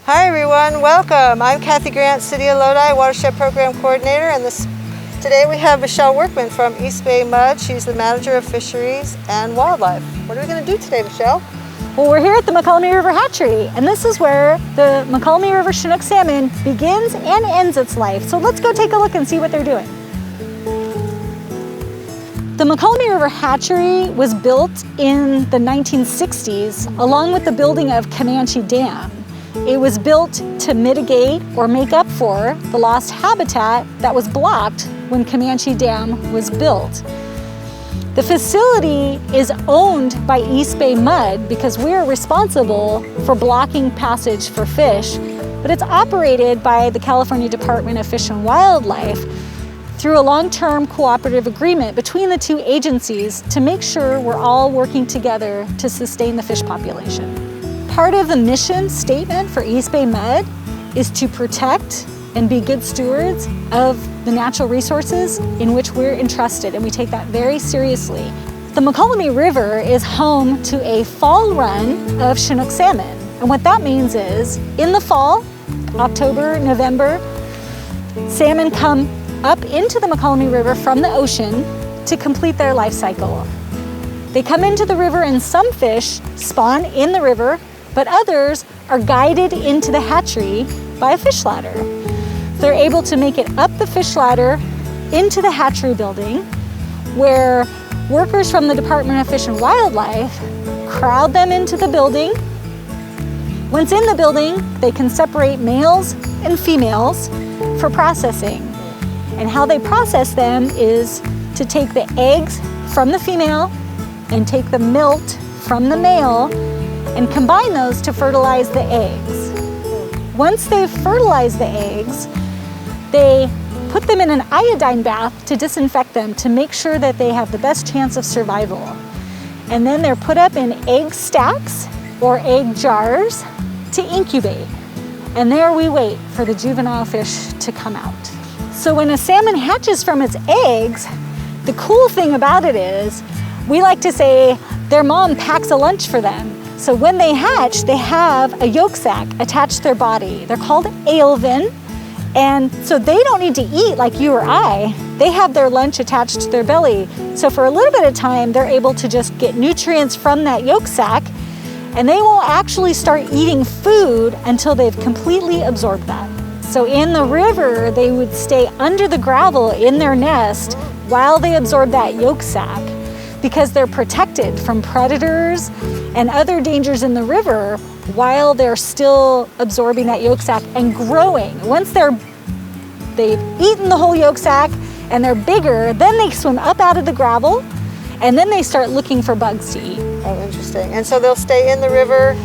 Hi everyone, welcome. I'm Kathy Grant, City of Lodi Watershed Program Coordinator, and today we have Michelle Workman from East Bay Mud. She's the Manager of Fisheries and Wildlife. What are we going to do today, Michelle? Well, we're here at the Mokelumne River Hatchery, and this is where the Mokelumne River Chinook salmon begins and ends its life. So let's go take a look and see what they're doing. The Mokelumne River Hatchery was built in the 1960s along with the building of Camanche Dam. It was built to mitigate or make up for the lost habitat that was blocked when Camanche Dam was built. The facility is owned by East Bay Mud because we're responsible for blocking passage for fish, but it's operated by the California Department of Fish and Wildlife through a long-term cooperative agreement between the two agencies to make sure we're all working together to sustain the fish population. Part of the mission statement for East Bay Mud is to protect and be good stewards of the natural resources in which we're entrusted, and we take that very seriously. The Mokelumne River is home to a fall run of Chinook salmon, and what that means is in the fall, October, November, salmon come up into the Mokelumne River from the ocean to complete their life cycle. They come into the river and some fish spawn in the river, but others are guided into the hatchery by a fish ladder. They're able to make it up the fish ladder into the hatchery building, where workers from the Department of Fish and Wildlife crowd them into the building. Once in the building, they can separate males and females for processing. And how they process them is to take the eggs from the female and take the milt from the male and combine those to fertilize the eggs. Once they've fertilized the eggs, they put them in an iodine bath to disinfect them to make sure that they have the best chance of survival. And then they're put up in egg stacks or egg jars to incubate. And there we wait for the juvenile fish to come out. So when a salmon hatches from its eggs, the cool thing about it is, we like to say their mom packs a lunch for them. So when they hatch, they have a yolk sac attached to their body. They're called alevin. And so they don't need to eat like you or I. They have their lunch attached to their belly. So for a little bit of time, they're able to just get nutrients from that yolk sac, and they won't actually start eating food until they've completely absorbed that. So in the river, they would stay under the gravel in their nest while they absorb that yolk sac, because they're protected from predators and other dangers in the river while they're still absorbing that yolk sac and growing. Once they've eaten the whole yolk sac and they're bigger, then they swim up out of the gravel and then they start looking for bugs to eat. Oh, interesting. And so they'll stay in the river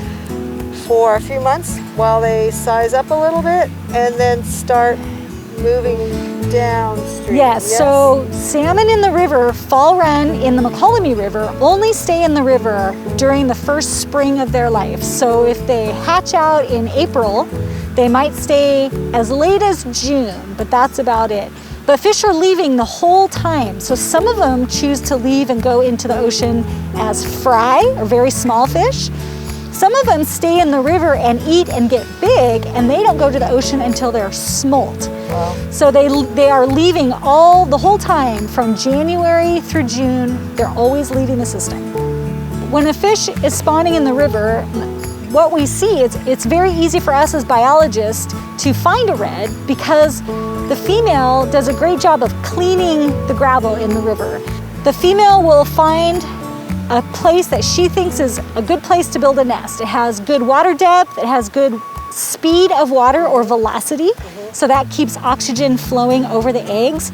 for a few months while they size up a little bit and then start moving downstream. Yes, so salmon in the river, fall run in the Mokelumne River, only stay in the river during the first spring of their life. So if they hatch out in April, they might stay as late as June, but that's about it. But fish are leaving the whole time. So some of them choose to leave and go into the ocean as fry or very small fish. Some of them stay in the river and eat and get big, and they don't go to the ocean until they're smolt. Wow. So they are leaving the whole time from January through June. They're always leaving the system. When a fish is spawning in the river, what we see is it's very easy for us as biologists to find a red because the female does a great job of cleaning the gravel in the river. The female will find a place that she thinks is a good place to build a nest. It has good water depth, it has good speed of water or velocity, so that keeps oxygen flowing over the eggs.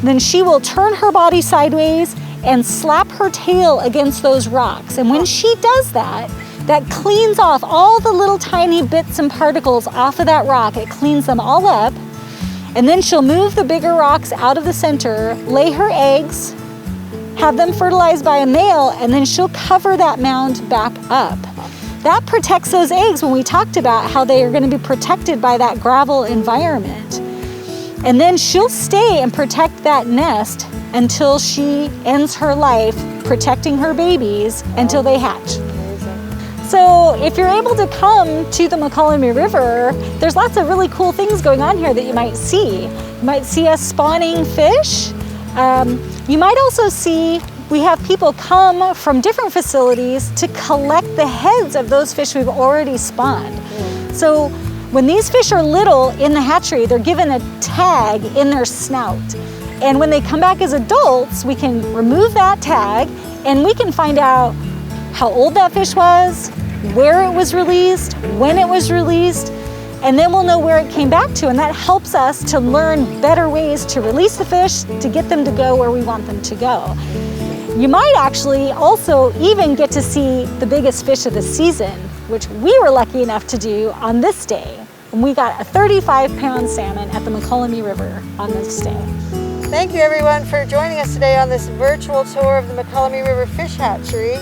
Then she will turn her body sideways and slap her tail against those rocks. And when she does that, that cleans off all the little tiny bits and particles off of that rock. It cleans them all up. And then she'll move the bigger rocks out of the center, lay her eggs, have them fertilized by a male, and then she'll cover that mound back up. That protects those eggs when we talked about how they are going to be protected by that gravel environment. And then she'll stay and protect that nest until she ends her life protecting her babies until they hatch. Amazing. So if you're able to come to the Mokelumne River, there's lots of really cool things going on here that you might see. You might see us spawning fish. You might also see we have people come from different facilities to collect the heads of those fish we've already spawned. So when these fish are little in the hatchery, they're given a tag in their snout. And when they come back as adults, we can remove that tag and we can find out how old that fish was, where it was released, when it was released, and then we'll know where it came back to, and that helps us to learn better ways to release the fish to get them to go where we want them to go. You might actually also even get to see the biggest fish of the season, which we were lucky enough to do on this day. And we got a 35-pound salmon at the Mokelumne River on this day. Thank you everyone for joining us today on this virtual tour of the Mokelumne River Fish Hatchery,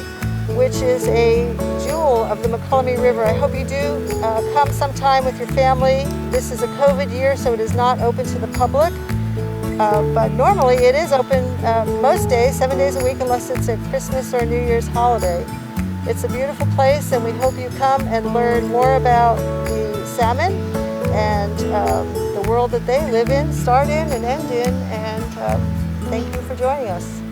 which is a jewel of the Mokelumne River. I hope you do come sometime with your family. This is a COVID year, so it is not open to the public. But normally it is open most days, 7 days a week, unless it's a Christmas or New Year's holiday. It's a beautiful place, and we hope you come and learn more about the salmon and the world that they live in, start in and end in, and thank you for joining us.